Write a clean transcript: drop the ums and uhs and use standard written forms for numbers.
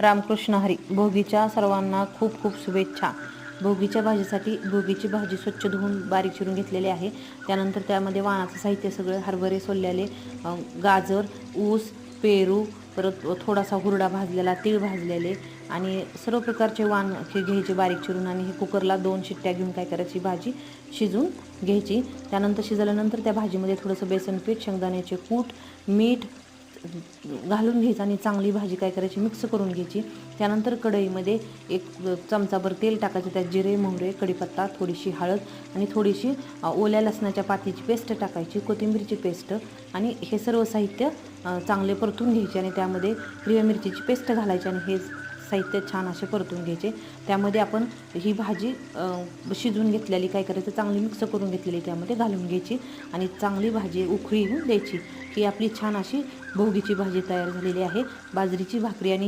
रामकृष्ण हरी. भोगीच्या सर्वांना खूप खूप शुभेच्छा. भोगीच्या भाजीसाठी भोगीची भाजी स्वच्छ धुवून बारीक चिरून घेतलेली आहे. त्यानंतर त्यामध्ये वाणाचं साहित्य सगळं हरभरे सोललेले, गाजर, ऊस, पेरू, परत थोडासा हुरडा भाजलेला, तीळ भाजलेले आणि सर्व प्रकारचे वाण घ्यायचे बारीक चिरून आणि हे कुकरला 2 शिट्ट्या घेऊन काय करायची, भाजी शिजून घ्यायची. त्यानंतर शिजल्यानंतर त्या भाजीमध्ये थोडंसं बेसन पीठ, शेंगदाण्याचे कूट, मीठ घालून घ्यायचं आणि चांगली भाजी काय करायची, मिक्स करून घ्यायची. त्यानंतर कढईमध्ये 1 चमचाभर तेल टाकायचं, त्यात जिरे, मोहरे, कढीपत्ता, थोडीशी हळद आणि थोडीशी ओल्या लसणाच्या पातीची पेस्ट टाकायची, कोथिंबीरची पेस्ट आणि हे सर्व साहित्य चांगले परतून घ्यायचे आणि त्यामध्ये हिरव्या मिरचीची पेस्ट घालायची आणि हे साहित्य छान असे परतून घ्यायचे. त्यामध्ये आपण ही भाजी शिजवून घेतलेली काय करायचं, चांगली मिक्स करून घेतलेली त्यामध्ये घालून घ्यायची आणि चांगली भाजी उकळी येऊन द्यायची. ही आपली छान अशी भोगीची भाजी तयार झालेली आहे. बाजरीची भाकरी आणि